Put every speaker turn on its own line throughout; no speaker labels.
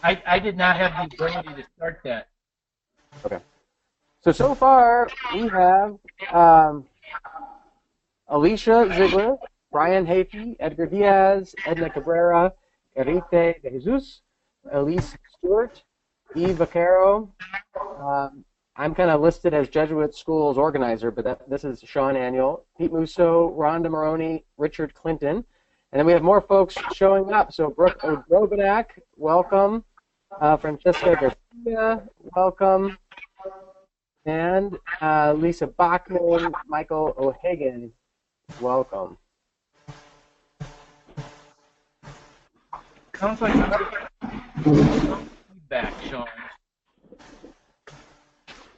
I did not have the ability to start that.
Okay. So far, we have Alicia Ziegler, Brian Hafey, Edgar Diaz, Edna Cabrera, Enrique de Jesus, Elise Stewart, Eve Vaquero. I'm kind of listed as Jesuit Schools organizer, but this is Sean Annual, Pete Musso, Rhonda Maroney, Richard Clinton. And then we have more folks showing up. So Brooke Odrobadak, welcome. Francesca Garcia, welcome. And Lisa Bachman, Michael O'Hagan, welcome.
Sounds like feedback, Sean.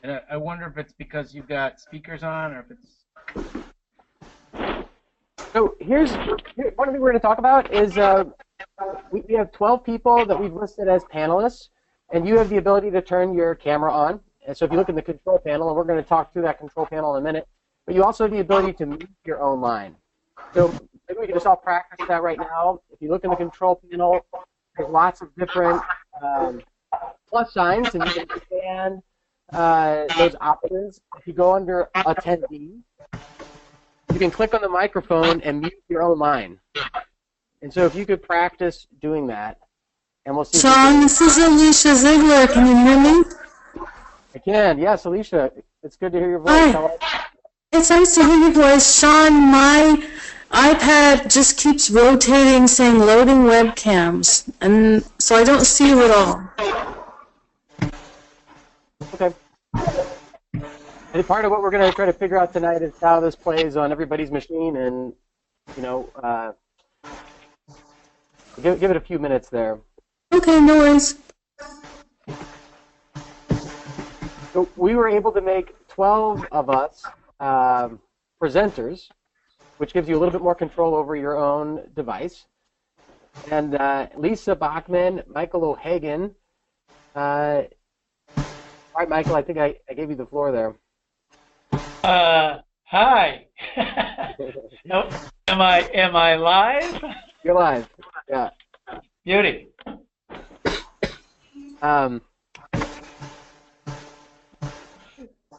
And I wonder if it's because you've got speakers on, or if it's.
So here's one thing we're going to talk about is we have 12 people that we've listed as panelists, and you have the ability to turn your camera on. And so if you look in the control panel, and we're going to talk through that control panel in a minute, but you also have the ability to mute your own line. So maybe we can just all practice that right now. If you look in the control panel, there's lots of different plus signs, and you can expand those options. If you go under attendee, you can click on the microphone and mute your own line. And so if you could practice doing that, and we'll see.
Sean, this is Alicia Ziegler. Can you hear me?
I can. Yes, Alicia. It's good to hear your voice.
Hi. It's nice to hear your voice. Sean, my iPad just keeps rotating saying loading webcams, and so I don't see you at all.
Okay. And part of what we're going to try to figure out tonight is how this plays on everybody's machine, and, you know, give it a few minutes there.
Okay, no worries.
So we were able to make 12 of us presenters, which gives you a little bit more control over your own device. And Lisa Bachman, Michael O'Hagan. All right, Michael, I think I gave you the floor there.
Hi. No, am I live?
You're live. Yeah.
Beauty.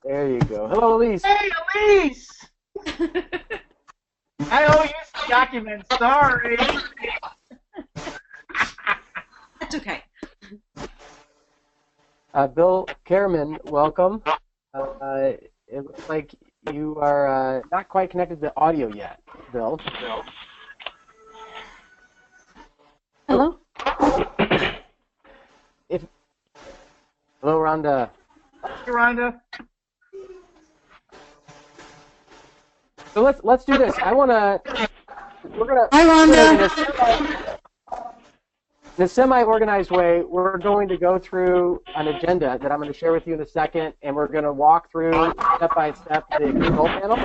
There you go. Hello, Elise.
Hey, Elise. I owe you some documents. Sorry.
That's okay.
Bill Kerman, welcome. It looks like you are not quite connected to audio yet, Bill.
Hello?
Hello, Rhonda.
Hey, Rhonda.
So let's do this. We're gonna.
Hi, Rhonda.
In a semi-organized way, we're going to go through an agenda that I'm going to share with you in a second, and we're going to walk through step by step the control panel.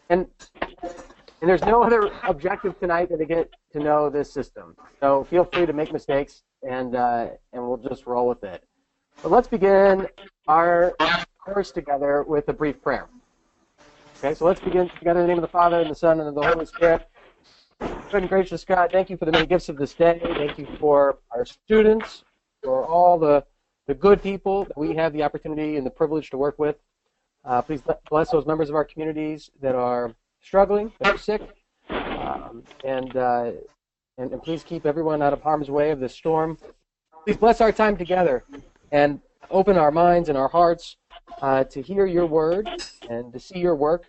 And there's no other objective tonight than to get to know this system. So feel free to make mistakes, and we'll just roll with it. But let's begin our course together with a brief prayer. Okay, so let's begin together in the name of the Father, and the Son, and of the Holy Spirit. Good and gracious God, thank you for the many gifts of this day. Thank you for our students, for all the good people that we have the opportunity and the privilege to work with. Please bless those members of our communities that are struggling, that are sick, and please keep everyone out of harm's way of this storm. Please bless our time together and open our minds and our hearts to hear your word and to see your work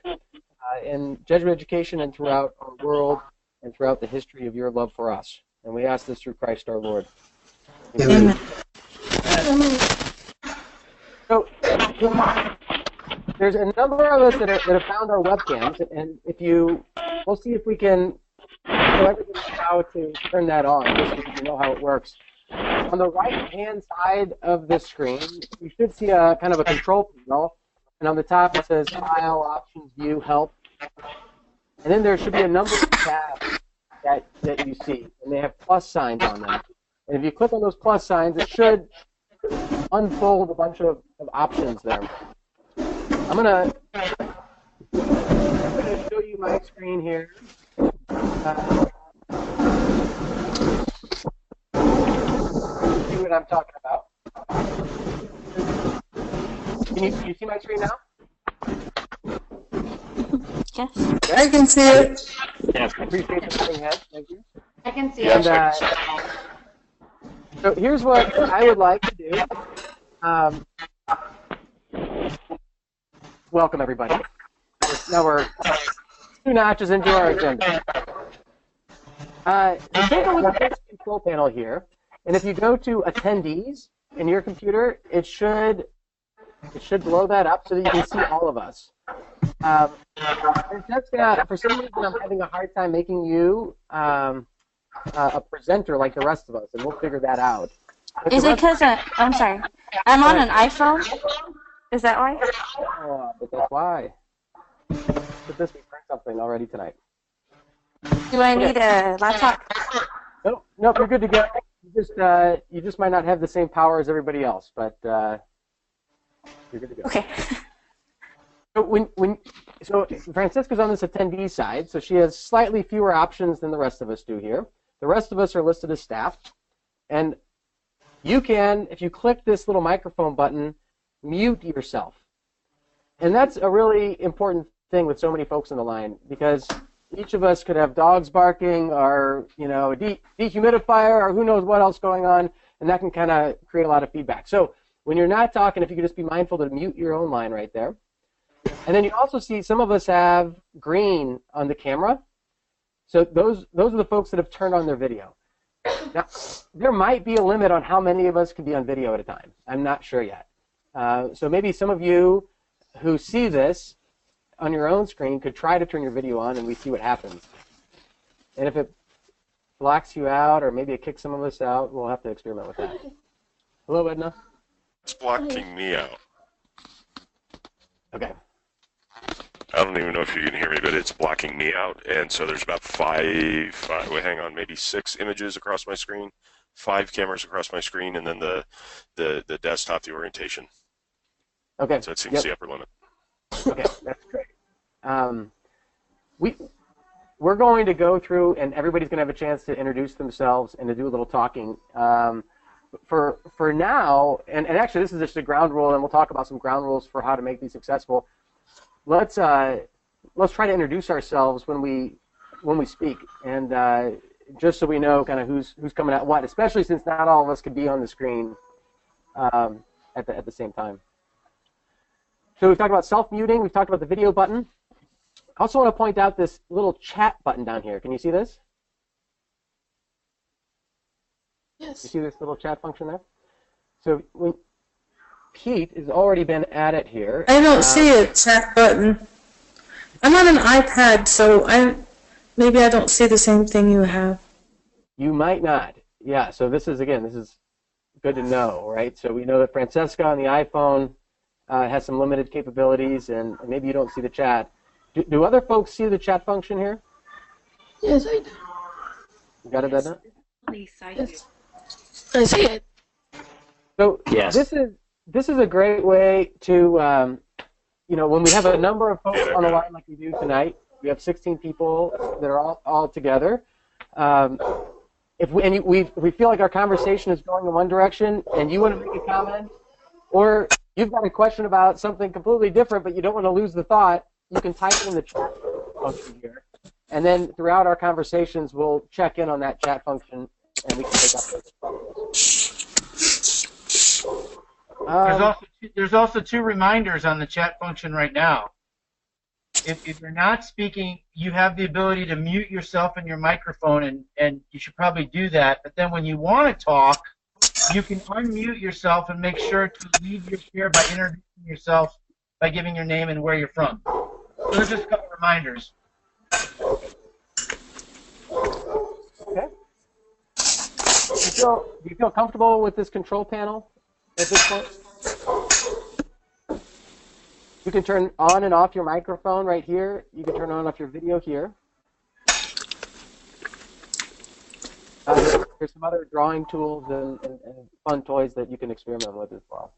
in Jesuit education and throughout our world and throughout the history of your love for us. And we ask this through Christ our Lord. Amen. So there's a number of us that have found our webcams, and we'll see if we can show everybody how to turn that on, just so you know how it works. On the right-hand side of the screen, you should see a kind of a control panel, and on the top it says File, Options, View, Help. And then there should be a number of tabs that you see, and they have plus signs on them. And if you click on those plus signs, it should unfold a bunch of options there. I'm going to show you my screen here. that I'm talking about. Can you see my screen now?
Yes. I can see it.
Yes. I appreciate the nodding head. Thank you.
I can see
And,
it.
so here's what I would like to do. Welcome, everybody. Now we're 2 notches into our agenda. Take a look at this control panel here, and if you go to Attendees in your computer, it should blow that up so that you can see all of us. Francesca, for some reason, I'm having a hard time making you a presenter like the rest of us, and we'll figure that out.
Is it because I'm sorry, I'm on an iPhone? Is that why?
Oh, but that's why. But this, we learned something already tonight.
Do I need a laptop?
Nope, you're good to go. You just might not have the same power as everybody else, but you're good to go.
Okay.
So Francesca's on this attendee side, so she has slightly fewer options than the rest of us do here. The rest of us are listed as staff, and you can, if you click this little microphone button, mute yourself. And that's a really important thing with so many folks on the line, because each of us could have dogs barking or, a dehumidifier or who knows what else going on, and that can kind of create a lot of feedback. So when you're not talking, if you could just be mindful to mute your own line right there. And then you also see some of us have green on the camera. So those are the folks that have turned on their video. Now, there might be a limit on how many of us can be on video at a time. I'm not sure yet. So maybe some of you who see this on your own screen could try to turn your video on and we see what happens. And if it blocks you out or maybe it kicks some of us out, we'll have to experiment with that. Hello, Edna?
It's blocking me out.
Okay.
I don't even know if you can hear me, but it's blocking me out. And so there's about maybe 6 images across my screen, 5 cameras across my screen, and then the desktop, the orientation.
Okay.
So it seems the upper limit.
Okay, that's great. We're going to go through, and everybody's going to have a chance to introduce themselves and to do a little talking. For now, and actually this is just a ground rule, and we'll talk about some ground rules for how to make these successful. Let's try to introduce ourselves when we speak, and just so we know kind of who's coming at what, especially since not all of us could be on the screen at the same time. So we've talked about self-muting. We've talked about the video button. I also want to point out this little chat button down here. Can you see this?
Yes.
You see this little chat function there? So when Pete has already been at it here.
I don't see a chat button. I'm on an iPad, so maybe I don't see the same thing you have.
You might not. Yeah, so this is good to know, right? So we know that Francesca on the iPhone has some limited capabilities, and maybe you don't see the chat. Do other folks see the chat function here?
Yes, I do.
You got it, Edna?
Please, I do.
I see it.
So
Yes.
This is a great way to, when we have a number of folks on the line like we do tonight, we have 16 people that are all together. If we feel like our conversation is going in one direction and you want to make a comment, or you've got a question about something completely different but you don't want to lose the thought, you can type it in the chat function here. And then throughout our conversations, we'll check in on that chat function and we can take up those.
There's also 2 reminders on the chat function right now. If you're not speaking, you have the ability to mute yourself and your microphone, and you should probably do that. But then when you want to talk, you can unmute yourself and make sure to leave your share by introducing yourself by giving your name and where you're from. So there's just a couple reminders.
Okay. Do you feel comfortable with this control panel at this point? You can turn on and off your microphone right here. You can turn on and off your video here. There's some other drawing tools and fun toys that you can experiment with as well.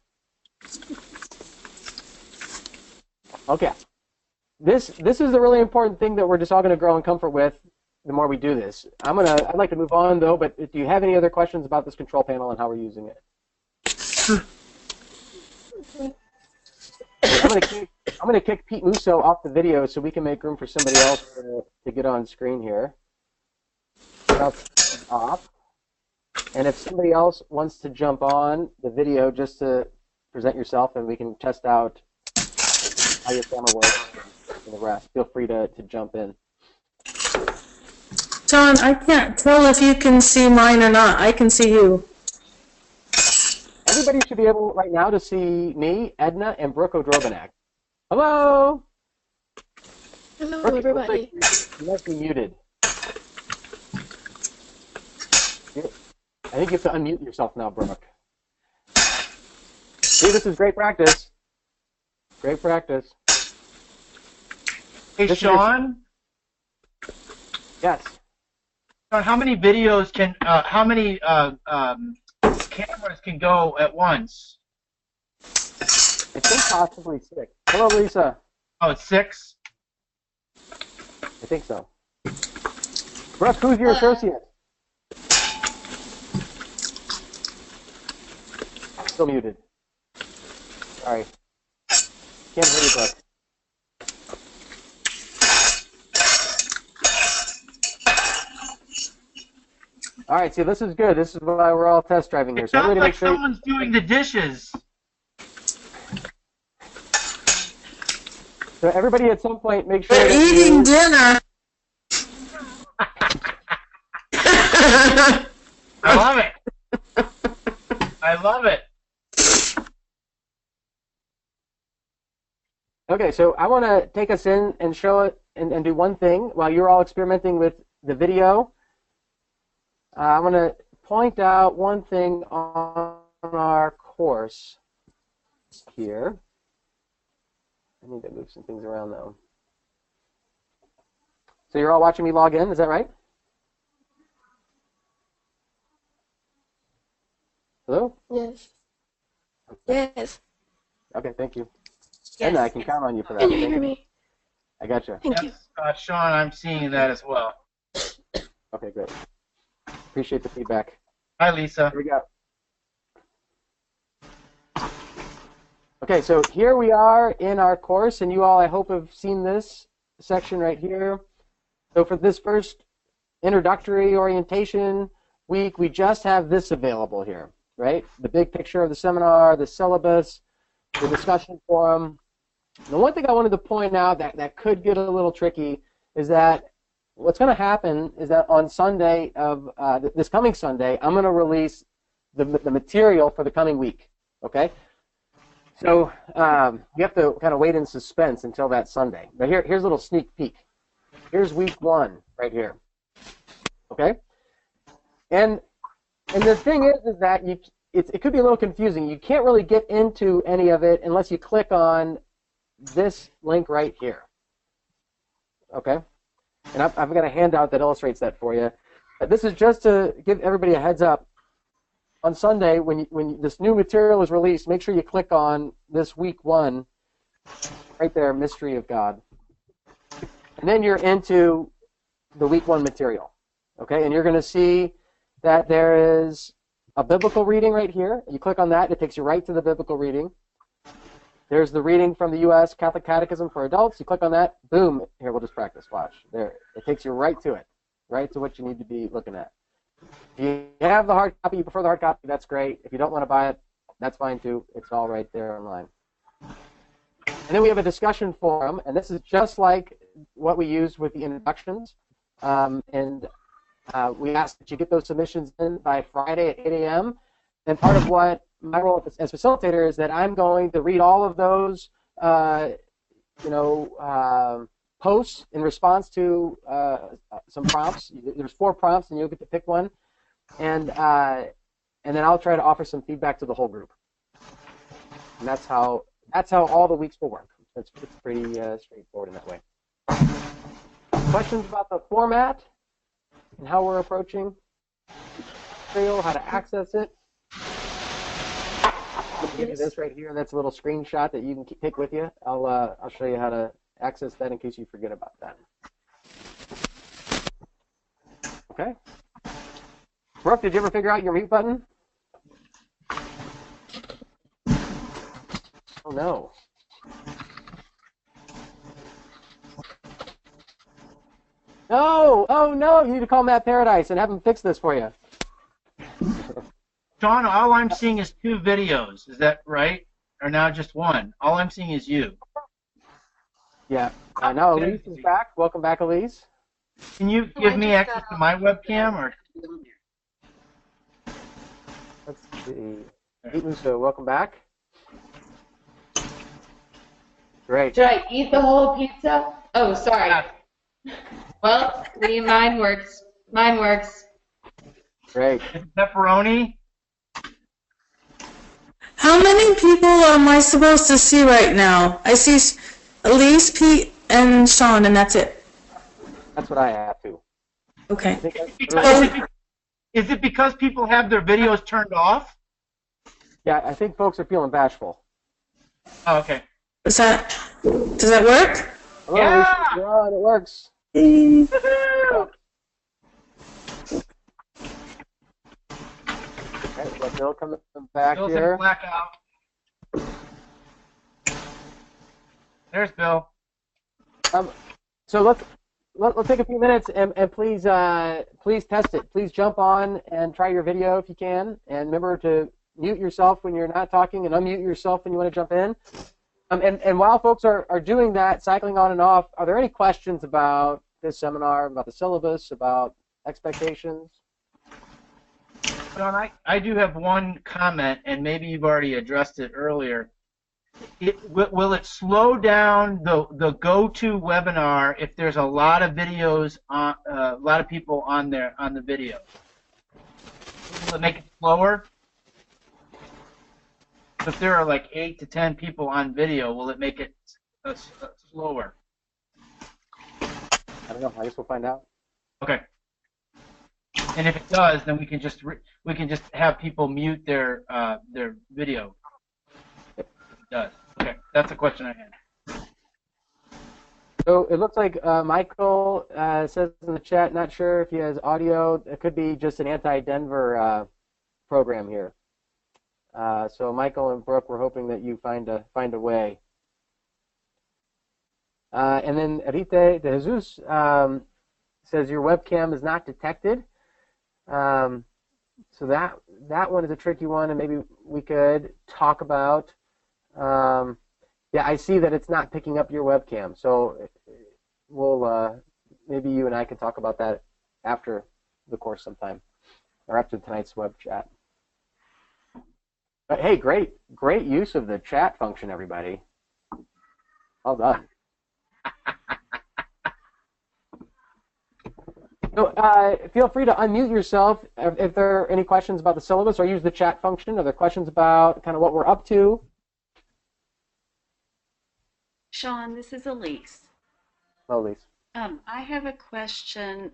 Okay. This is the really important thing that we're just all going to grow in comfort with. the more we do this. I'd like to move on though, but do you have any other questions about this control panel and how we're using it? I'm gonna kick Pete Musso off the video so we can make room for somebody else to get on screen here. Off. And if somebody else wants to jump on the video just to present yourself and we can test out how your camera works and the rest, feel free to jump in.
John, I can't tell if you can see mine or not. I can see you.
Everybody should be able right now to see me, Edna, and Brooke O'Drobanak. Hello!
Hello,
Brooke,
everybody.
You must be muted. I think you have to unmute yourself now, Brooke. See, this is great practice. Great practice.
Hey,
This is
Sean.
Yes.
Sean, how many videos can, how many cameras can go at once?
I think possibly 6. Hello, Lisa.
Oh, it's 6?
I think so. Brooke, who's your associate? Still muted. Sorry. Can't hear you, Brooke. All right, see, this is good. This is why we're all test driving here.
It
So
sounds
everybody
like
make sure.
someone's doing the dishes.
So everybody at some point make sure
They're
that
eating dinner.
I love it. I love it.
Okay, so I want to take us in and show it and do one thing while you're all experimenting with the video. I want to point out one thing on our course here. I need to move some things around though. So you're all watching me log in, is that right? Hello?
Yes. Yes.
Okay, thank you.
Yes.
And I can count on you for that.
Can you
Thank
hear me?
I gotcha.
Thank you.
Yes, Sean, I'm seeing that as well.
Okay, great. Appreciate the feedback.
Hi, Lisa.
Here we go. Okay, so here we are in our course, and you all, I hope, have seen this section right here. So for this first introductory orientation week, we just have this available here, right? The big picture of the seminar, the syllabus, the discussion forum. The one thing I wanted to point out that could get a little tricky is that what's going to happen is that on Sunday of this coming Sunday, I'm going to release the material for the coming week, okay? So you have to kind of wait in suspense until that Sunday. But here's a little sneak peek. Here's week 1 right here, okay? And the thing is that it could be a little confusing. You can't really get into any of it unless you click on this link right here, okay? And I've got a handout that illustrates that for you. This is just to give everybody a heads up. On Sunday, when this new material is released, make sure you click on this week 1 right there, Mystery of God. And then you're into the week 1 material, okay? And you're going to see that there is a biblical reading right here. You click on that, it takes you right to the biblical reading. There's the reading from the U.S. Catholic Catechism for Adults. You click on that, boom. Here, we'll just practice. Watch. There. It takes you right to it, right to what you need to be looking at. If you have the hard copy, you prefer the hard copy, that's great. If you don't want to buy it, that's fine too. It's all right there online. And then we have a discussion forum, and this is just like what we used with the introductions. We ask that you get those submissions in by Friday at 8 a.m. And part of what my role as facilitator is that I'm going to read all of those, posts in response to some prompts. There's 4 prompts, and you'll get to pick one. And then I'll try to offer some feedback to the whole group. And that's how all the weeks will work. It's pretty straightforward in that way. Questions about the format and how we're approaching material, how to access it? I'll give you this right here. That's a little screenshot that you can take with you. I'll show you how to access that in case you forget about that. Okay. Brooke, did you ever figure out your mute button? Oh no. No! Oh no! You need to call Matt Paradise and have him fix this for you.
Sean, all I'm seeing is 2 videos. Is that right? Or now just one? All I'm seeing is you.
Yeah. Now Elise is back. Welcome back, Elise.
Can you give me access to my webcam? Or
Let's see. Pete Musso, welcome back. Great.
Should I eat the whole pizza? Oh, sorry. Well, mine works. Mine works.
Great.
pepperoni?
How many people am I supposed to see right now? I see Elise, Pete, and Sean, and that's it.
That's what I have to.
Okay.
Is it because people have their videos turned off?
Yeah, I think folks are feeling bashful.
Oh, okay.
Does that work?
Hello,
Yeah!
Elise. Yeah, it works.
Woohoo!
Okay, so Bill coming back
Bill's
here.
in blackout. There's Bill.
So let's take a few minutes and please please test it. Please jump on and try your video if you can, and remember to mute yourself when you're not talking and unmute yourself when you want to jump in. And while folks are doing that, cycling on and off, are there any questions about this seminar, about the syllabus, about expectations?
John, I do have one comment, and maybe you've already addressed it earlier. Will it slow down the GoToWebinar if there's a lot of videos on a lot of people on the video? Will it make it slower? If there are like 8 to 10 people on video, will it make it slower?
I don't know. I guess we'll find out.
Okay. And if it does, then we can just have people mute their video. It does. Okay, that's a question I had.
So it looks like Michael says in the chat, not sure if he has audio. It could be just an anti-Denver program here. So Michael and Brooke, we're hoping that you find a way. And then Rite de Jesus says your webcam is not detected. So that one is a tricky one, and maybe we could talk about. Yeah, I see that it's not picking up your webcam, so we'll maybe you and I can talk about that after the course sometime, or after tonight's web chat. But hey, great use of the chat function, everybody. Well done. So feel free to unmute yourself if there are any questions about the syllabus, or use the chat function. Are there questions about kind of what we're up to?
Sean, this is Elise.
Hello, Elise.
I have a question.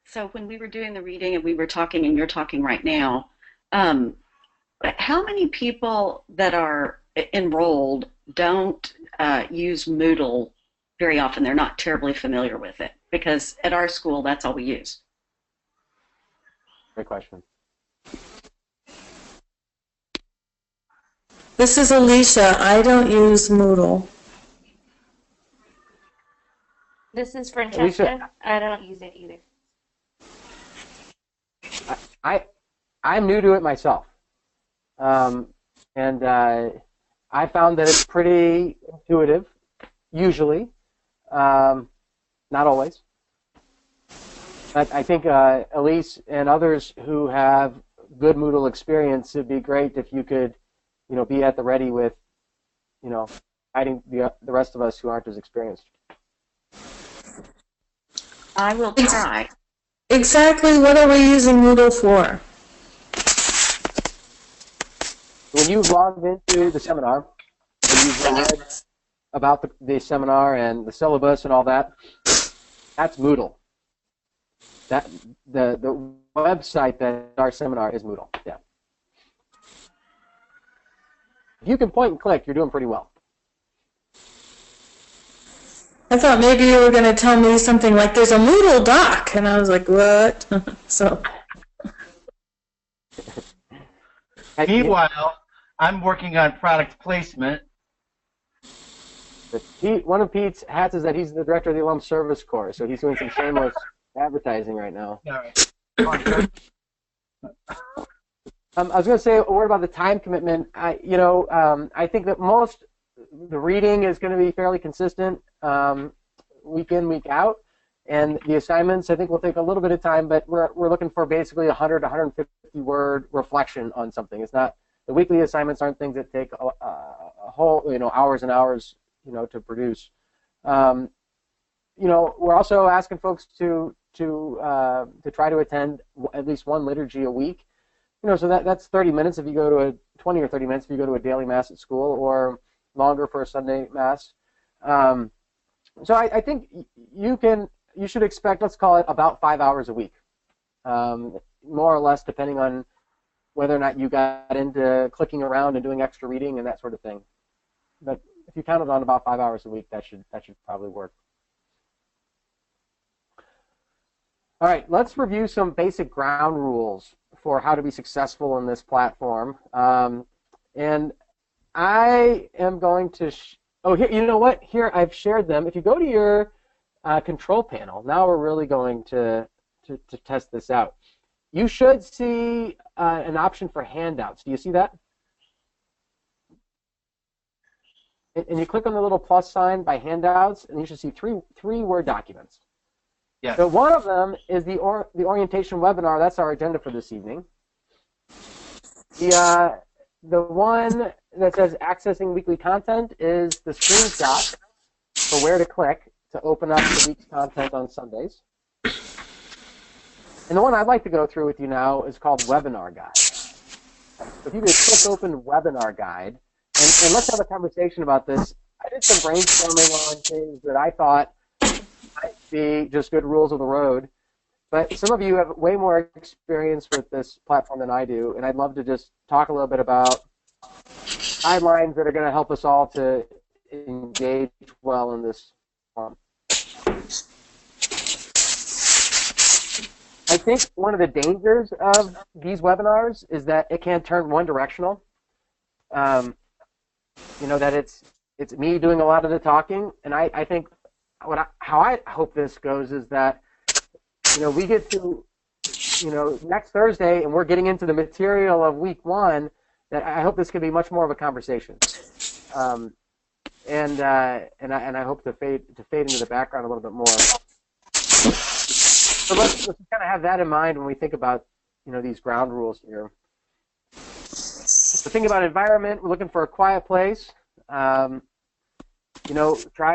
So when we were doing the reading and we were talking, and you're talking right now, how many people that are enrolled don't use Moodle very often? They're not terribly familiar with it, because at our school, that's all we use.
Great question.
This is Alicia. I don't use Moodle.
This is Francesca. I don't use it either.
I'm new to it myself, and I found that it's pretty intuitive, usually, not always. But I think Elise and others who have good Moodle experience, it'd be great if you could, be at the ready with, guiding the rest of us who aren't as experienced.
I will try.
Exactly what are we using Moodle for?
When you logged into the seminar, and you've read about the seminar and the syllabus and all that, that's Moodle. That the website that our seminar is Moodle. Yeah. If you can point and click, you're doing pretty well.
I thought maybe you were going to tell me something like there's a Moodle doc, and I was like, what? So.
Meanwhile, I'm working on product placement.
One of Pete's hats is that he's the director of the Alum Service Corps, so he's doing some shameless advertising right now.
All right.
I was going to say a word about the time commitment. I think that the reading is going to be fairly consistent week in, week out, and the assignments I think will take a little bit of time, but we're looking for basically 100 to 150 word reflection on something. It's not, the weekly assignments aren't things that take a whole hours and hours to produce. We're also asking folks to try to attend at least one liturgy a week. So that's 30 minutes if you go to 20 or 30 minutes if you go to a daily mass at school, or longer for a Sunday mass. So I think you should expect, let's call it about 5 hours a week, more or less, depending on whether or not you got into clicking around and doing extra reading and that sort of thing. But if you counted on about 5 hours a week, that should probably work. All right, let's review some basic ground rules for how to be successful in this platform. And I am going to, here, you know what? Here, I've shared them. If you go to your control panel, now we're really going to test this out. You should see an option for handouts. Do you see that? And you click on the little plus sign by handouts, and you should see three Word documents.
Yes.
So one of them is the orientation webinar. That's our agenda for this evening. The one that says accessing weekly content is the screenshot for where to click to open up the week's content on Sundays. And the one I'd like to go through with you now is called Webinar Guide. So if you just click open Webinar Guide, and let's have a conversation about this. I did some brainstorming on things that I thought might be just good rules of the road, but some of you have way more experience with this platform than I do, and I'd love to just talk a little bit about guidelines that are going to help us all to engage well in this forum. I think one of the dangers of these webinars is that it can turn one-directional. That it's me doing a lot of the talking, and I think how I hope this goes is that we get to next Thursday and we're getting into the material of week one. That I hope this can be much more of a conversation, and I hope to fade into the background a little bit more. So let's kind of have that in mind when we think about these ground rules here. So think about environment. We're looking for a quiet place. Try,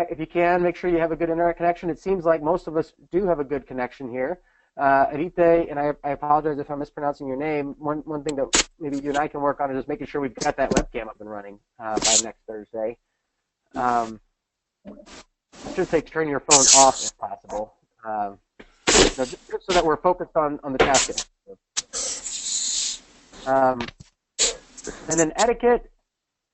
if you can, make sure you have a good internet connection. It seems like most of us do have a good connection here. Arite, and I apologize if I'm mispronouncing your name, one thing that maybe you and I can work on is just making sure we've got that webcam up and running by next Thursday. I should say turn your phone off if possible, just so that we're focused on the task. And then etiquette,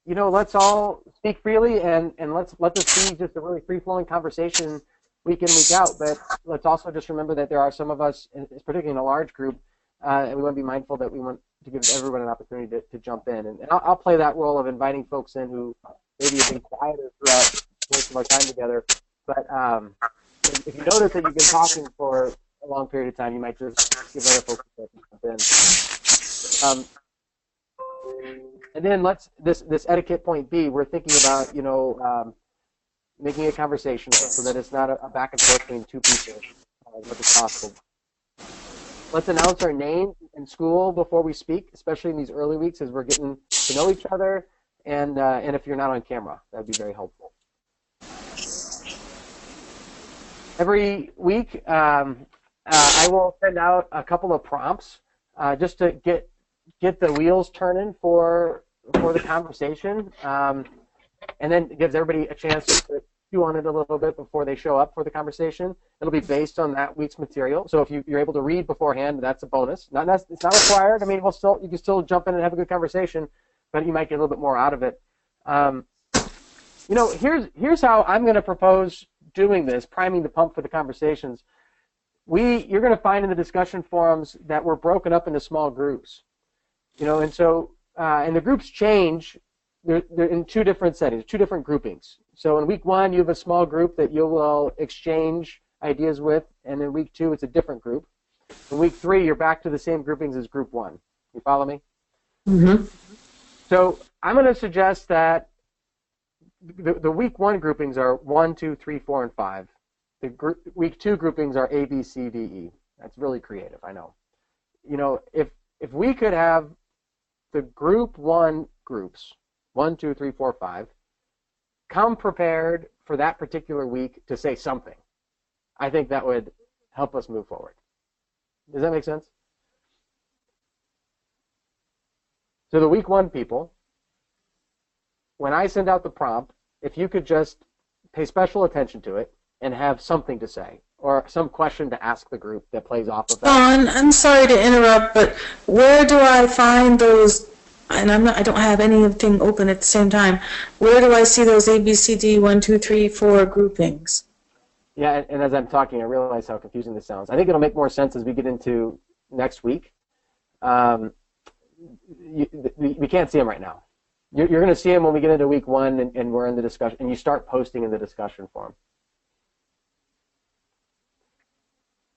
let's all speak freely and let this be just a really free-flowing conversation week in, week out. But let's also just remember that there are some of us, particularly in a large group, and we want to be mindful that we want to give everyone an opportunity to jump in. And I'll play that role of inviting folks in who maybe have been quieter throughout most of our time together. But if you notice that you've been talking for a long period of time, you might just give other folks a chance to jump in. And then this etiquette point B, we're thinking about, making a conversation so that it's not a back and forth between two people as much as possible. Let's announce our name in school before we speak, especially in these early weeks as we're getting to know each other, and if you're not on camera, that would be very helpful. Every week, I will send out a couple of prompts just to get the wheels turning for the conversation, and then it gives everybody a chance to chew on it a little bit before they show up for the conversation. It'll be based on that week's material. So if you're able to read beforehand, that's a bonus. It's not required. I mean, you can still jump in and have a good conversation, but you might get a little bit more out of it. Here's how I'm going to propose doing this, priming the pump for the conversations, you're going to find in the discussion forums that we're broken up into small groups. And so and the groups change. They're in two different settings, two different groupings. So in week 1, you have a small group that you will exchange ideas with, and in week 2, it's a different group. In week 3, you're back to the same groupings as group 1. You follow me?
Mm-hmm.
So I'm going to suggest that the week 1 groupings are 1, 2, 3, 4, and 5. The week 2 groupings are A, B, C, D, E. That's really creative, I know. If we could have the group 1 groups, 1, 2, 3, 4, 5, come prepared for that particular week to say something, I think that would help us move forward. Does that make sense? So the week 1 people, when I send out the prompt, if you could just pay special attention to it and have something to say or some question to ask the group that plays off of that.
Don, I'm sorry to interrupt, but where do I find those? And I don't have anything open at the same time. Where do I see those A, B, C, D, 1, 2, 3, 4 groupings?
Yeah, and as I'm talking, I realize how confusing this sounds. I think it'll make more sense as we get into next week. We can't see them right now. You're going to see them when we get into week 1 and we're in the discussion, and you start posting in the discussion forum.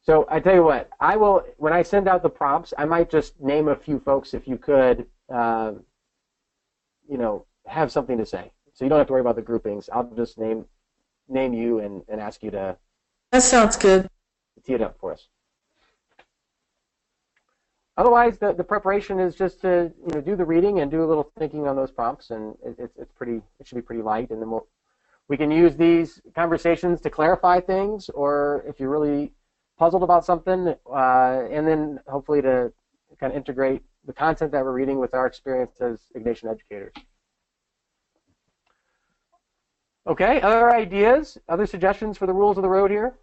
So I tell you what, I will, when I send out the prompts, I might just name a few folks if you could, have something to say. So you don't have to worry about the groupings. I'll just name you and ask you to.
That sounds good.
Tee it up for us. Otherwise, the preparation is just to do the reading and do a little thinking on those prompts, and it should be pretty light, and then we can use these conversations to clarify things, or if you're really puzzled about something, and then hopefully to kind of integrate the content that we're reading with our experience as Ignatian educators. Okay, other ideas, other suggestions for the rules of the road here?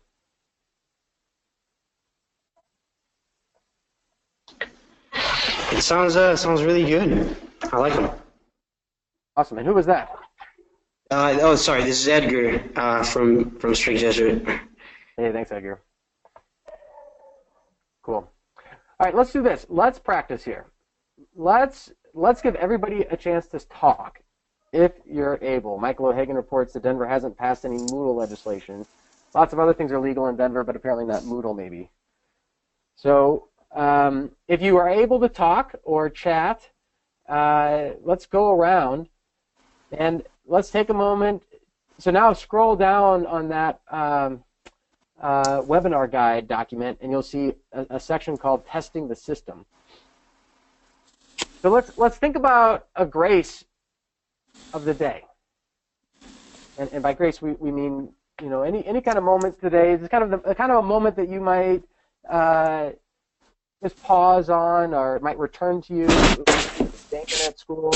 It sounds really good. I like them.
Awesome. And who was that?
Sorry, this is Edgar from Straight Jesuit.
Hey, thanks, Edgar. Cool. All right, let's do this. Let's practice here. Let's give everybody a chance to talk, if you're able. Michael O'Hagan reports that Denver hasn't passed any Moodle legislation. Lots of other things are legal in Denver, but apparently not Moodle, maybe. So if you are able to talk or chat, let's go around and let's take a moment. So now scroll down on that webinar guide document, and you'll see a section called Testing the System. So let's think about a grace of the day. And by grace we mean any kind of moment today. It's kind of a moment that you might just pause on, or it might return to you thinking at school.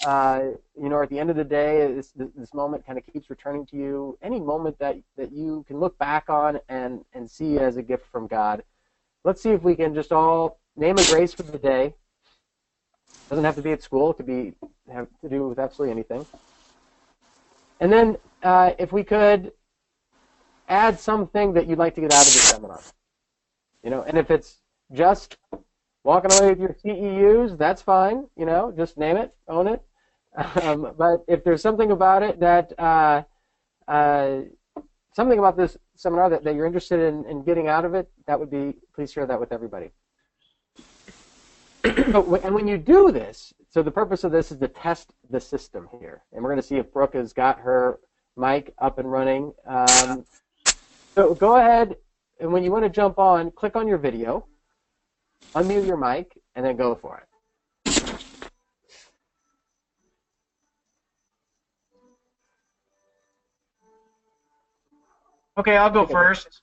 At the end of the day, this moment kind of keeps returning to you. Any moment that you can look back on and see as a gift from God. Let's see if we can just all name a grace for the day. Doesn't have to be at school. It could have to do with absolutely anything. And then if we could add something that you'd like to get out of the seminar. And if it's just walking away with your CEUs, that's fine. Just name it, own it. But if there's something about it that something about this seminar that you're interested in getting out of it, that would be, please share that with everybody. And when you do this, so the purpose of this is to test the system here. And we're going to see if Brooke has got her mic up and running. So go ahead, and when you want to jump on, click on your video, unmute your mic, and then go for it.
Okay, I'll go first.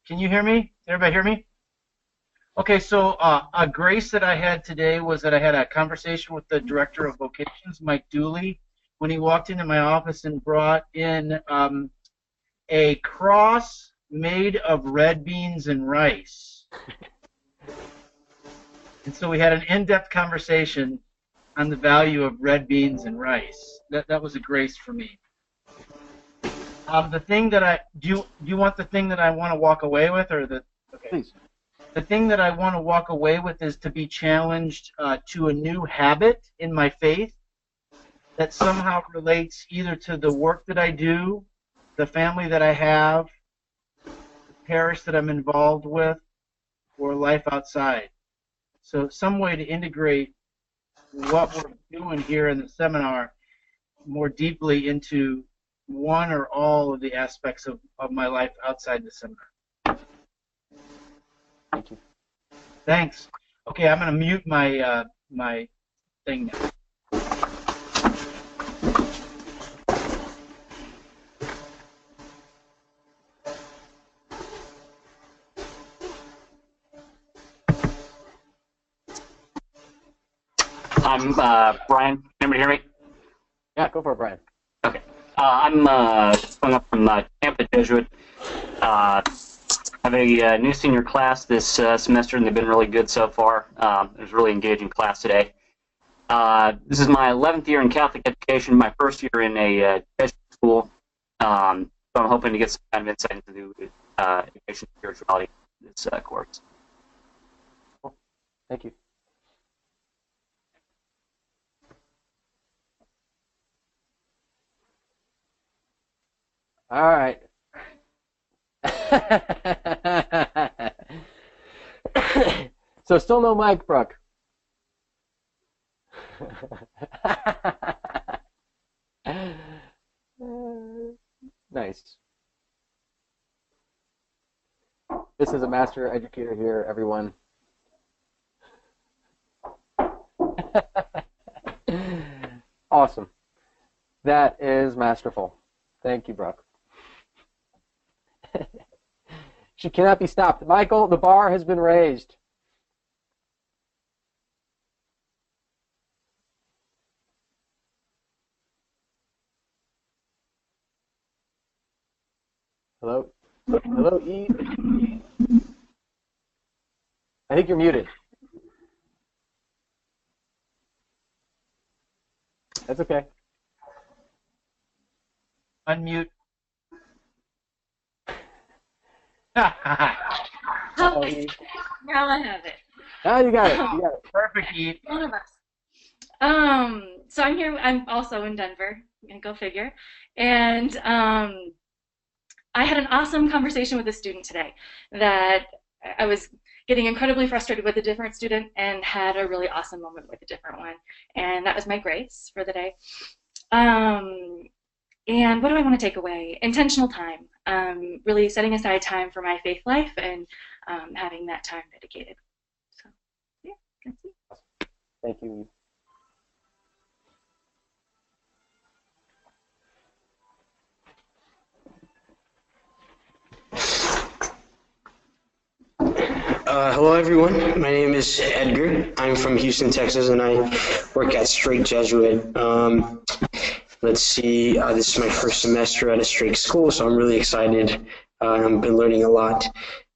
Can you hear me? Everybody hear me? Okay, so a grace that I had today was that I had a conversation with the Director of Vocations, Mike Dooley, when he walked into my office and brought in a cross made of red beans and rice. And so we had an in-depth conversation on the value of red beans and rice. That was a grace for me. The thing that I do you want the thing that I want to walk away with, or the okay?
Please.
The thing that I want to walk away with is to be challenged to a new habit in my faith that somehow relates either to the work that I do, the family that I have, the parish that I'm involved with, or life outside. So some way to integrate what we're doing here in the seminar more deeply into one or all of the aspects of my life outside the seminar.
Thank you.
Thanks. Okay, I'm going to mute my my thing now.
I'm Brian. Can anybody hear me?
Yeah, go for it, Brian.
Okay. I'm calling up from Tampa Jesuit. I have a new senior class this semester, and they've been really good so far. It was a really engaging class today. This is my 11th year in Catholic education, my first year in a Jesuit school. So I'm hoping to get some kind of insight into the education and spirituality in this course.
Cool. Thank you. All right. So still no mic, Brooke. Nice. This is a master educator here, everyone. Awesome. That is masterful. Thank you, Brooke. She cannot be stopped. Michael, the bar has been raised. Hello? Hello, Eve? I think you're muted. That's okay.
Unmute.
Oh,
Okay, now I have it.
now you got it. You got it.
Perfect, Eve.
One of us. So I'm here. I'm also in Denver. Go figure. And I had an awesome conversation with a student today that I was getting incredibly frustrated with a different student and had a really awesome moment with a different one. And that was my grace for the day. And what do I want to take away? Intentional time. Really setting aside time for my faith life and having that time dedicated. So, yeah, that's it.
Thank you.
Hello, everyone. My name is Edgar. I'm from Houston, Texas, and I work at Straight Jesuit. Let's see, this is my first semester at a Straight school, so I'm really excited. I've been learning a lot.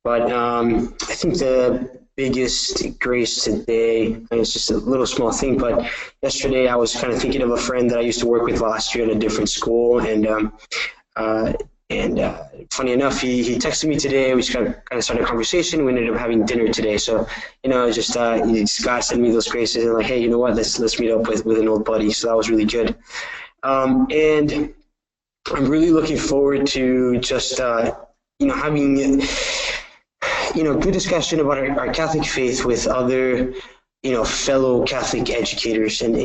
But I think the biggest grace today, and it's just a little small thing, but yesterday I was kind of thinking of a friend that I used to work with last year at a different school, and funny enough, he texted me today. We just kind of started a conversation. We ended up having dinner today. So, just God sent me those graces and like, hey, you know what? Let's meet up with an old buddy. So that was really good. And I'm really looking forward to just having good discussion about our Catholic faith with other fellow Catholic educators, and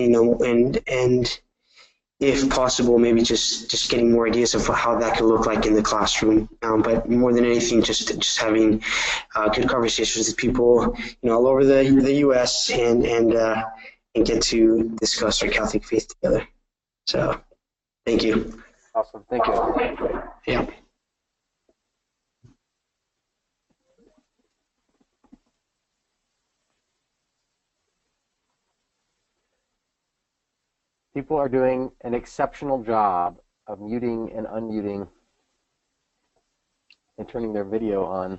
if possible, maybe just getting more ideas of how that could look like in the classroom. But more than anything, just having good conversations with people, all over the U.S. and get to discuss our Catholic faith together. So, thank you.
Awesome. Thank you.
Yeah.
People are doing an exceptional job of muting and unmuting and turning their video on.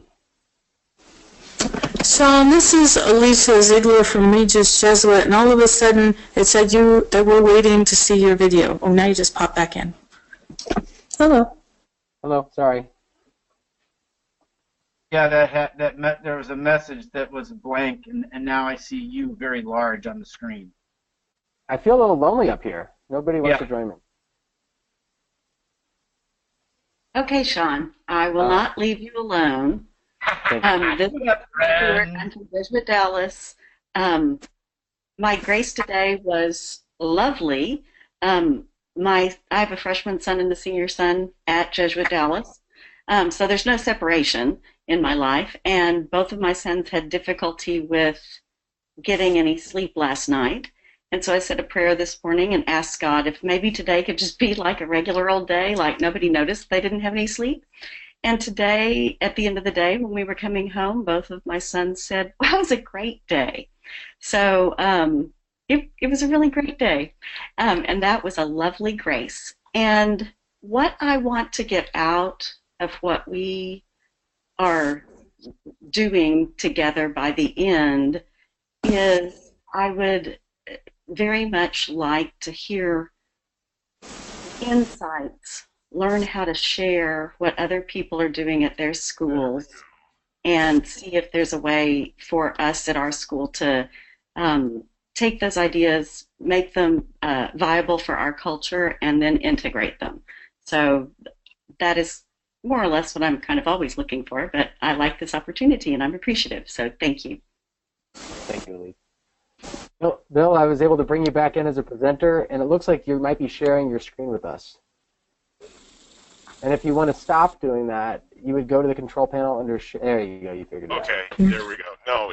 Sean, this is Alicia Ziegler from Regis Jesuit, and all of a sudden it said that we're waiting to see your video. Oh, now you just popped back in. Hello.
Hello, sorry.
Yeah, there was a message that was blank, and now I see you very large on the screen.
I feel a little lonely up here. Nobody wants
Yeah.
to join me.
Okay, Sean, I will not leave you alone. This is Stuart. I'm from Jesuit Dallas. My grace today was lovely. I have a freshman son and a senior son at Jesuit Dallas, so there's no separation in my life, and both of my sons had difficulty with getting any sleep last night. And so I said a prayer this morning and asked God if maybe today could just be like a regular old day, like nobody noticed they didn't have any sleep. And today, at the end of the day, when we were coming home, both of my sons said, "Well, it was a great day." So it was a really great day. And that was a lovely grace. And what I want to get out of what we are doing together by the end is I would very much like to hear insights, learn how to share what other people are doing at their schools, and see if there's a way for us at our school to take those ideas, make them viable for our culture, and then integrate them. So that is more or less what I'm kind of always looking for, but I like this opportunity and I'm appreciative, so thank you.
Thank you, Elise. Bill, I was able to bring you back in as a presenter, and it looks like you might be sharing your screen with us. And if you want to stop doing that, you would go to the control panel under there you go, you figured it out.
Okay, there we go. No,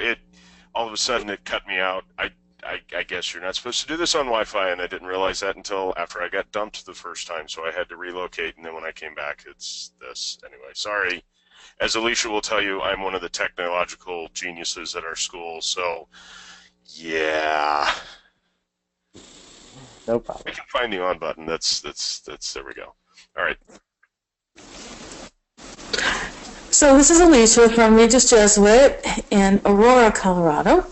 all of a sudden it cut me out. I guess you're not supposed to do this on Wi-Fi, and I didn't realize that until after I got dumped the first time, so I had to relocate, and then when I came back, it's this. Anyway, sorry. As Alicia will tell you, I'm one of the technological geniuses at our school, so yeah.
No problem.
I can find the on button. That's there we go. All right.
So this is Alicia from Regis Jesuit in Aurora, Colorado.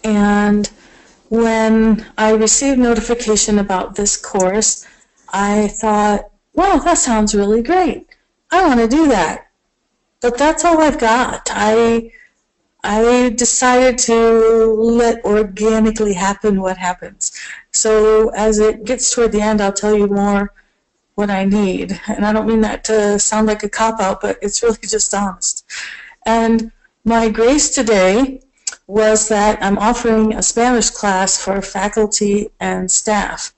And when I received notification about this course, I thought, wow, that sounds really great. I want to do that. But that's all I've got. I decided to let organically happen what happens. So as it gets toward the end, I'll tell you more what I need. And I don't mean that to sound like a cop-out, but it's really just honest. And my grace today was that I'm offering a Spanish class for faculty and staff.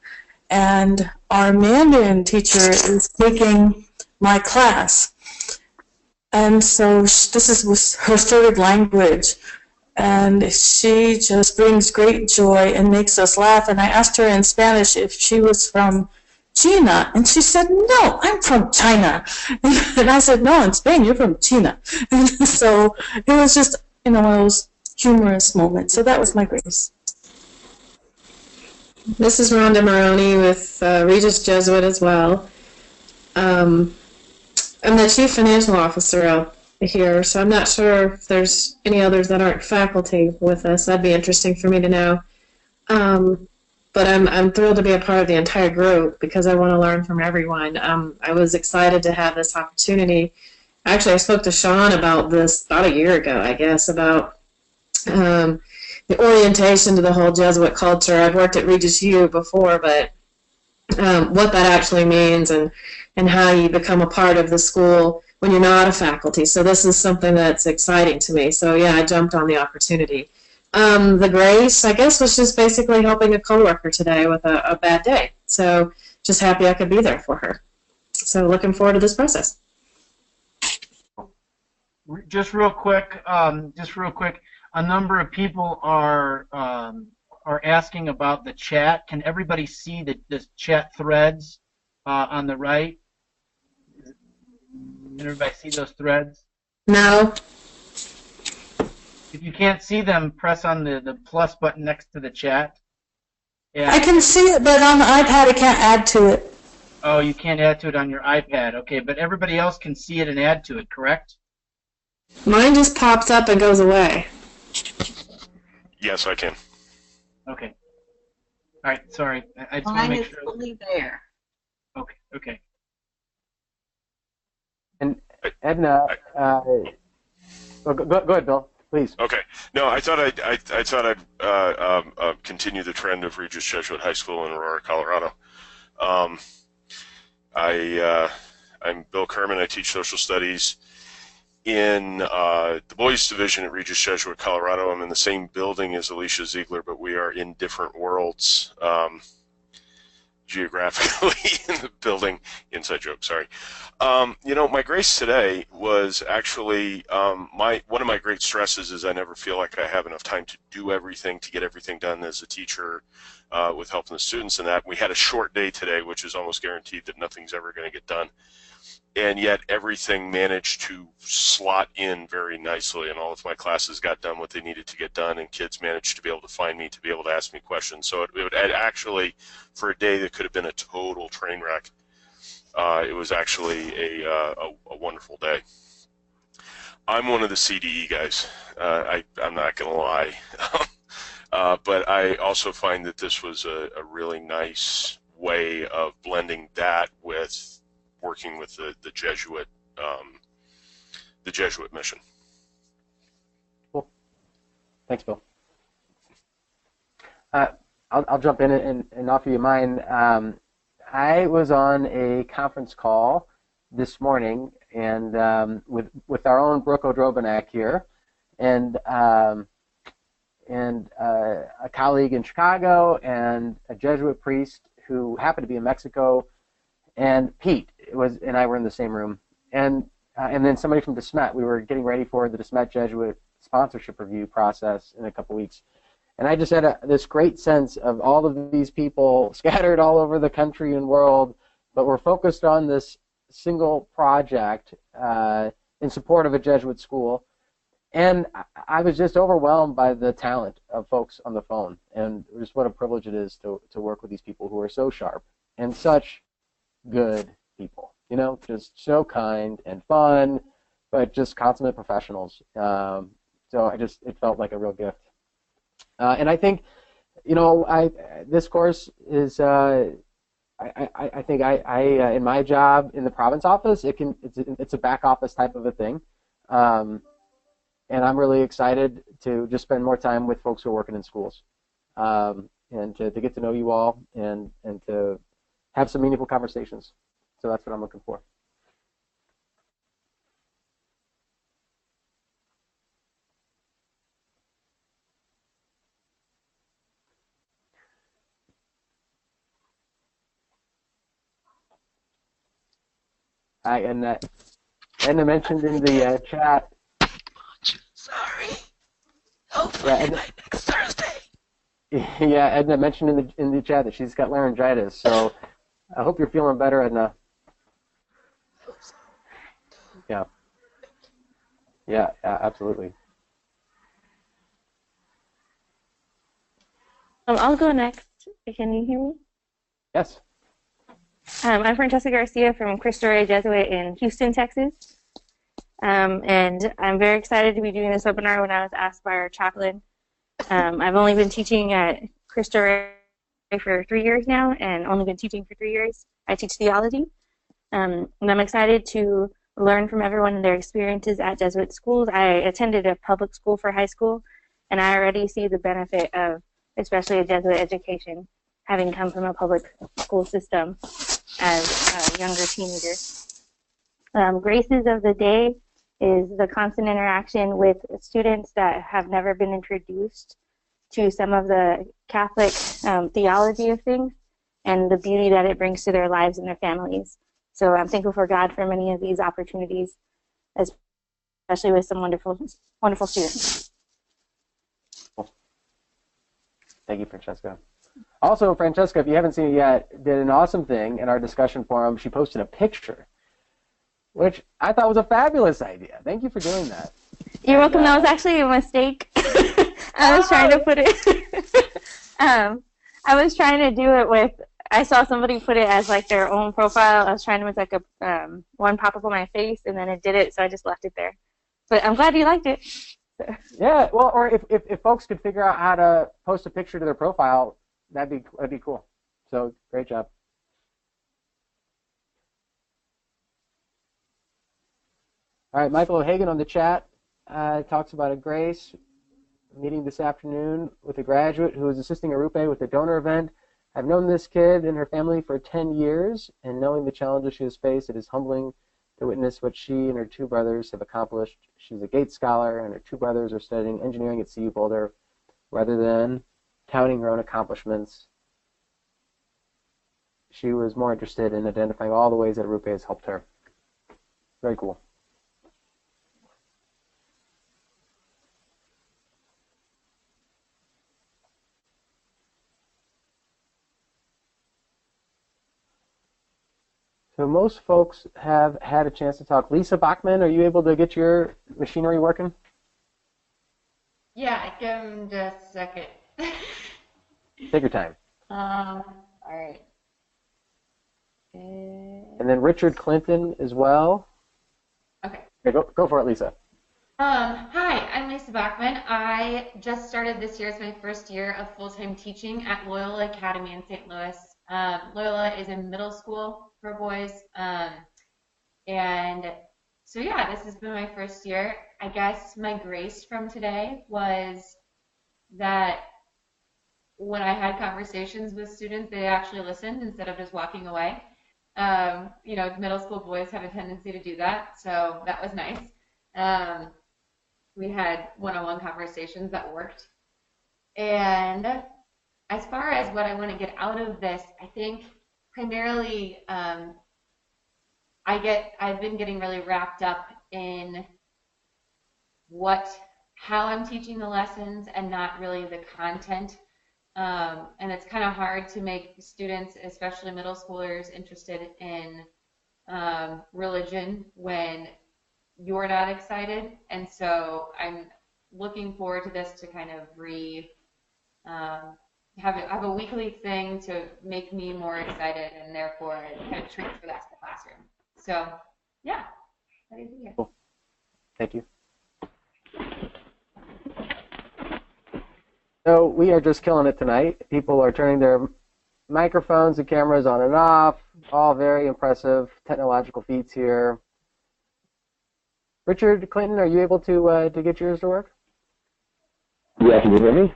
And our Mandarin teacher is taking my class. And so this was her third language. And she just brings great joy and makes us laugh. And I asked her in Spanish if she was from China, and she said, "No, I'm from China." And I said, "No, in Spain, you're from China." And so it was just, one of those humorous moments. So that was my grace.
This is Rhonda Maroney with Regis Jesuit as well. I'm the Chief Financial Officer out here, so I'm not sure if there's any others that aren't faculty with us. That'd be interesting for me to know. But I'm thrilled to be a part of the entire group because I want to learn from everyone. I was excited to have this opportunity. Actually, I spoke to Sean about this about a year ago, I guess, about the orientation to the whole Jesuit culture. I've worked at Regis U before, but what that actually means and how you become a part of the school when you're not a faculty. So this is something that's exciting to me. So yeah, I jumped on the opportunity. The grace, I guess, was just basically helping a coworker today with a bad day. So just happy I could be there for her. So looking forward to this process.
Just real quick, a number of people are asking about the chat. Can everybody see the chat threads on the right? Can everybody see those threads?
No.
If you can't see them, press on the plus button next to the chat. Yeah.
I can see it, but on the iPad I can't add to it.
Oh, you can't add to it on your iPad. Okay, but everybody else can see it and add to it, correct?
Mine just pops up and goes away.
Yes, I can.
Okay. All right, sorry. I just want to
Mine
make
is
sure.
fully there.
Okay.
Edna, go ahead, Bill, please.
Okay. No, I thought I'd continue the trend of Regis Jesuit High School in Aurora, Colorado. I'm Bill Kerman. I teach social studies in the boys division at Regis Jesuit, Colorado. I'm in the same building as Alicia Ziegler, but we are in different worlds geographically in the building. Inside joke, sorry. My grace today was actually one of my great stresses is I never feel like I have enough time to do everything, to get everything done as a teacher with helping the students and that. We had a short day today, which is almost guaranteed that nothing's ever going to get done. And yet everything managed to slot in very nicely, and all of my classes got done what they needed to get done, and kids managed to be able to find me, to be able to ask me questions. So it actually, for a day that could have been a total train wreck, it was actually a wonderful day. I'm one of the CDE guys. I'm not going to lie. But I also find that this was a really nice way of blending that with working with the Jesuit mission.
Cool. Thanks, Bill. I'll jump in and offer you mine. I was on a conference call this morning and with our own Brooke O'Drobanak here, and a colleague in Chicago and a Jesuit priest who happened to be in Mexico, and Pete and I were in the same room, and then somebody from DeSmet. We were getting ready for the DeSmet Jesuit sponsorship review process in a couple weeks, and I just had this great sense of all of these people scattered all over the country and world, but we're focused on this single project in support of a Jesuit school. And I was just overwhelmed by the talent of folks on the phone, and just what a privilege it is to work with these people who are so sharp and such good people, just so kind and fun, but just consummate professionals. So it felt like a real gift. And I think, this course is, I think in my job in the province office, it's a back office type of a thing. And I'm really excited to just spend more time with folks who are working in schools, and to get to know you all and to have some meaningful conversations. So that's what I'm looking for. Hi, and Edna mentioned in the chat.
Sorry. Hopefully by next Thursday.
Yeah, Edna mentioned in the chat that she's got laryngitis, so I hope you're feeling better, Edna. Yeah, absolutely.
I'll go next. Can you hear me?
Yes.
I'm Francesca Garcia from Cristo Rey Jesuit in Houston, Texas. And I'm very excited to be doing this webinar when I was asked by our chaplain. I've only been teaching at Cristo Rey for 3 years now, and only been teaching for 3 years. I teach theology. And I'm excited to learn from everyone and their experiences at Jesuit schools. I attended a public school for high school, and I already see the benefit of especially a Jesuit education, having come from a public school system as a younger teenager. Graces of the day is the constant interaction with students that have never been introduced to some of the Catholic theology of things and the beauty that it brings to their lives and their families. So I'm thankful for God for many of these opportunities, especially with some wonderful, wonderful students.
Cool. Thank you, Francesca. Also, Francesca, if you haven't seen it yet, did an awesome thing in our discussion forum. She posted a picture, which I thought was a fabulous idea. Thank you for doing that.
You're welcome. That was actually a mistake. I was trying to put it. I was trying to do it with. I saw somebody put it as like their own profile. I was trying to make like a one pop up on my face, and then it did it, so I just left it there. But I'm glad you liked it.
Yeah. Well, or if folks could figure out how to post a picture to their profile, that'd be cool. So great job. All right, Michael O'Hagan on the chat talks about a Grace meeting this afternoon with a graduate who is assisting Arupe with a donor event. I've known this kid and her family for 10 years, and knowing the challenges she has faced, it is humbling to witness what she and her two brothers have accomplished. She's a Gates Scholar, and her two brothers are studying engineering at CU Boulder. Rather than touting her own accomplishments, she was more interested in identifying all the ways that Arupe has helped her. Very cool. So most folks have had a chance to talk. Lisa Bachman, are you able to get your machinery working?
Yeah, give him just a second.
Take your time.
All right.
And then Richard Clinton as well.
Okay.
Go for it, Lisa.
Hi, I'm Lisa Bachman. I just started this year as my first year of full-time teaching at Loyola Academy in St. Louis. Loyola is a middle school for boys. And so yeah, this has been my first year. I guess my grace from today was that when I had conversations with students, they actually listened instead of just walking away. You know, middle school boys have a tendency to do that, so that was nice. We had one-on-one conversations that worked. And as far as what I want to get out of this, I think primarily I've been getting really wrapped up in how I'm teaching the lessons and not really the content. And it's kind of hard to make students, especially middle schoolers, interested in religion when you're not excited. And so I'm looking forward to this to kind of have a weekly thing to make me more excited and therefore kind of transfer that to the classroom. So yeah, that is it.
Cool. Thank you. So we are just killing it tonight. People are turning their microphones and cameras on and off. All very impressive technological feats here. Richard Clinton, are you able to get yours to work?
Yeah, can you hear me?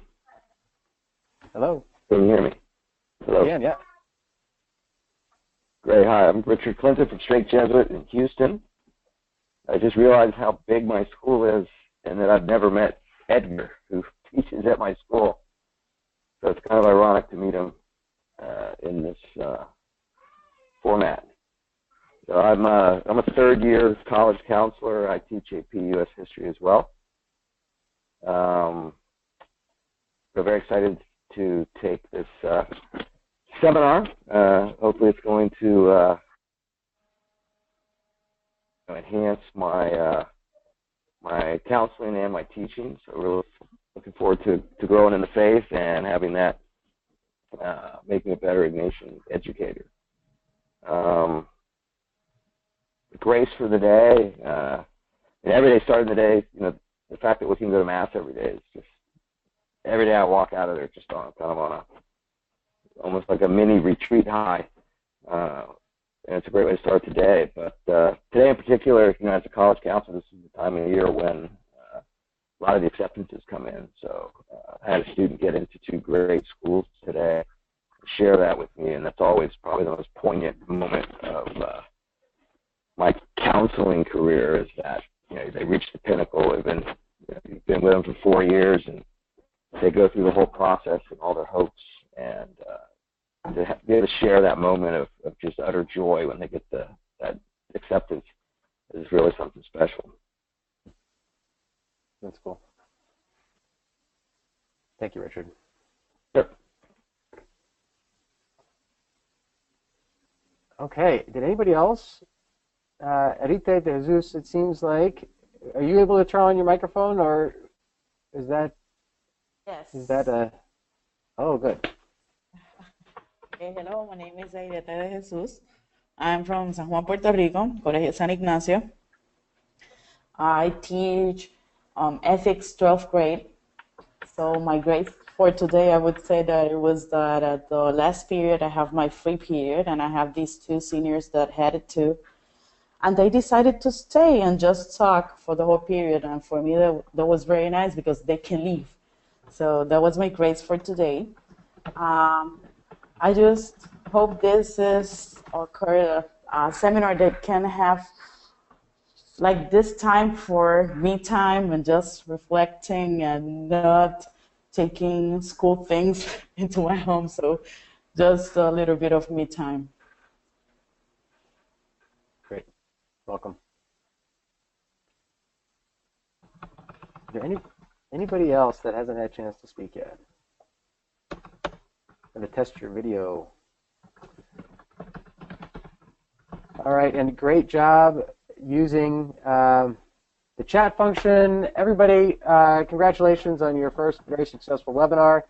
Hello.
Can you hear me? Hello.
Yeah.
Great. Hi, I'm Richard Clinton from Straight Jesuit in Houston. I just realized how big my school is and that I've never met Edgar, who teaches at my school. So it's kind of ironic to meet him in this format. So I'm a third-year college counselor. I teach AP U.S. history as well. So very excited to take this seminar. Hopefully it's going to enhance my my counseling and my teaching. So really looking forward to growing in the faith and having that make me a better Ignatian educator. The grace for the day, and every day starting the day, you know, the fact that we can go to Mass every day is just, every day I walk out of there just on kind of on a, almost like a mini retreat high. And it's a great way to start today. But today in particular, you know, as a college counselor, this is the time of year when a lot of the acceptances come in. So I had a student get into 2 great schools today, share that with me, and that's always probably the most poignant moment of my counseling career, is that, you know, they reach the pinnacle. They've been, you know, you've been with them for 4 years, and they go through the whole process and all their hopes, and to be able to share that moment of just utter joy when they get that acceptance is really something special.
That's cool. Thank you, Richard.
Sure.
Okay, did anybody else? Arita de Jesus, it seems like, are you able to turn on your microphone, or is that?
Yes.
Is that a? Oh, good.
Hello, my name is Arita de Jesus. I'm from San Juan, Puerto Rico, Colegio San Ignacio. I teach ethics 12th grade. So my grade for today, I would say that it was that at the last period, I have my free period, and I have these 2 seniors that headed to And they decided to stay and just talk for the whole period. And for me, that was very nice because they can leave. So that was my grades for today. I just hope this is a seminar that can have like this time for me time and just reflecting and not taking school things into my home. So just a little bit of me time.
Great. Welcome. Is there anybody else that hasn't had a chance to speak yet? I'm going to test your video. All right, and great job using the chat function. Everybody, congratulations on your first very successful webinar.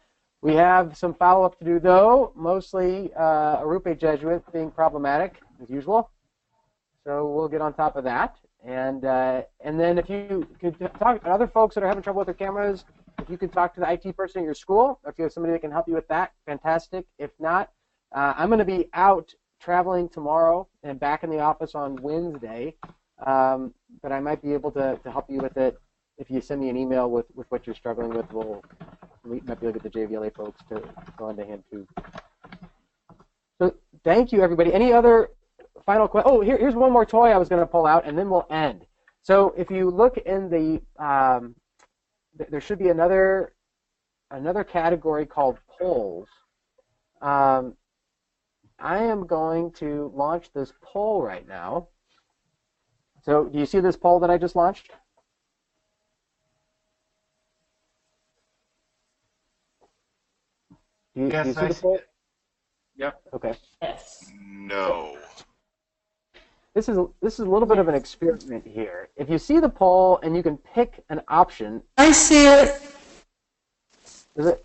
We have some follow-up to do, though, mostly Arupe Jesuit being problematic, as usual. So we'll get on top of that. And then if you could talk to other folks that are having trouble with their cameras, if you could talk to the IT person at your school, or if you have somebody that can help you with that, fantastic. If not, I'm going to be out traveling tomorrow and back in the office on Wednesday, but I might be able to help you with it if you send me an email with what you're struggling with. We might be able to get the JVLA folks to go into hand too. So thank you, everybody. Any other final question? Oh, here's one more toy I was going to pull out, and then we'll end. So if you look in the, there should be another category called polls. I am going to launch this poll right now. So do you see this poll that I just launched? Do you see the poll?
Yep.
Okay.
Yes.
No.
This is a little bit of an experiment here. If you see the poll and you can pick an option.
I see it.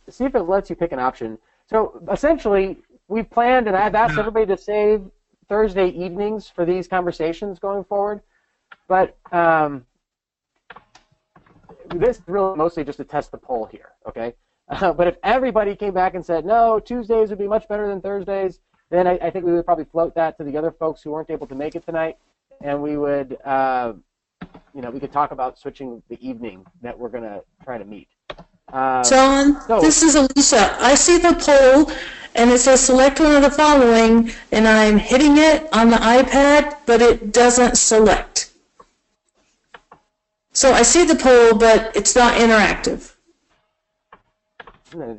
See if it lets you pick an option. So essentially, we've planned, and I've asked everybody to save Thursday evenings for these conversations going forward. But this is really mostly just to test the poll here, okay? But if everybody came back and said, no, Tuesdays would be much better than Thursdays, then I think we would probably float that to the other folks who weren't able to make it tonight, and we would, we could talk about switching the evening that we're going to try to meet.
John, this is Alicia. I see the poll, and it says select one of the following, and I'm hitting it on the iPad, but it doesn't select. So I see the poll, but it's not interactive.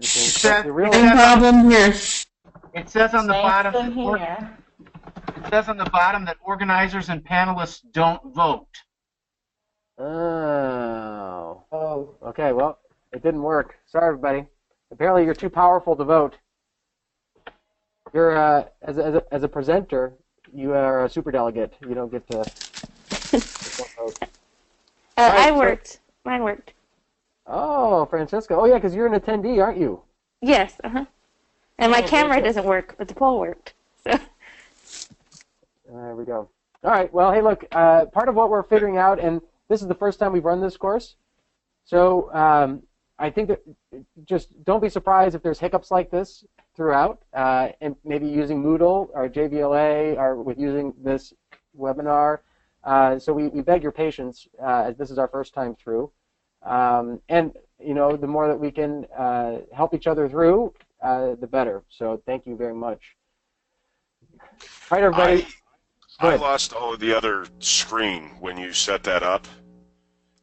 Same
problem here.
It says on the bottom.
Here.
It says on the bottom that organizers and panelists don't vote.
Oh. Okay. Well, it didn't work. Sorry, everybody. Apparently, you're too powerful to vote. You're as a presenter, you are a superdelegate. You don't get to vote.
I worked. Mine worked.
Oh, Francesca. Oh, yeah, because you're an attendee, aren't you?
Yes. And my camera doesn't work, but the poll worked. So.
There we go. All right. Well, hey, look. Part of what we're figuring out, and this is the first time we've run this course, so I think that just don't be surprised if there's hiccups like this throughout, and maybe using Moodle or JVLA or with using this webinar. So we beg your patience, as this is our first time through. And, the more that we can help each other through, the better. So thank you very much. All right, everybody.
I lost all of the other screen when you set that up.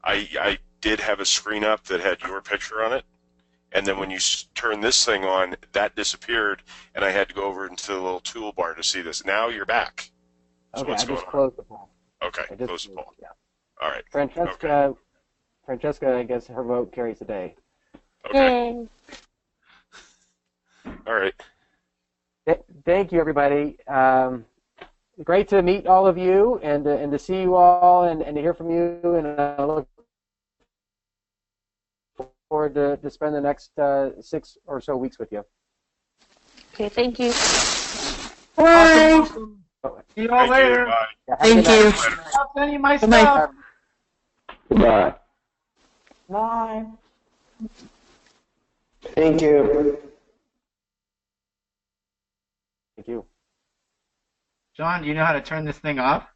I did have a screen up that had your picture on it, and then when you turn this thing on, that disappeared, and I had to go over into the little toolbar to see this. Now you're back. So
Okay,
what's
I
going
just
on?
closed the poll.
Okay, close the poll.
Yeah.
All right.
Francesca, I guess her vote carries the day.
Okay. All right.
Thank you, everybody. Great to meet all of you and to see you all and to hear from you. And I look forward to spend the next 6 or so weeks with you.
Okay, thank you.
Bye.
Awesome. See you all later.
Yeah,
Thank you.
I'll send you my
Bye-bye.
stuff.
Goodbye.
Bye.
Thank you.
Thank you.
John, do you know how to turn this thing off?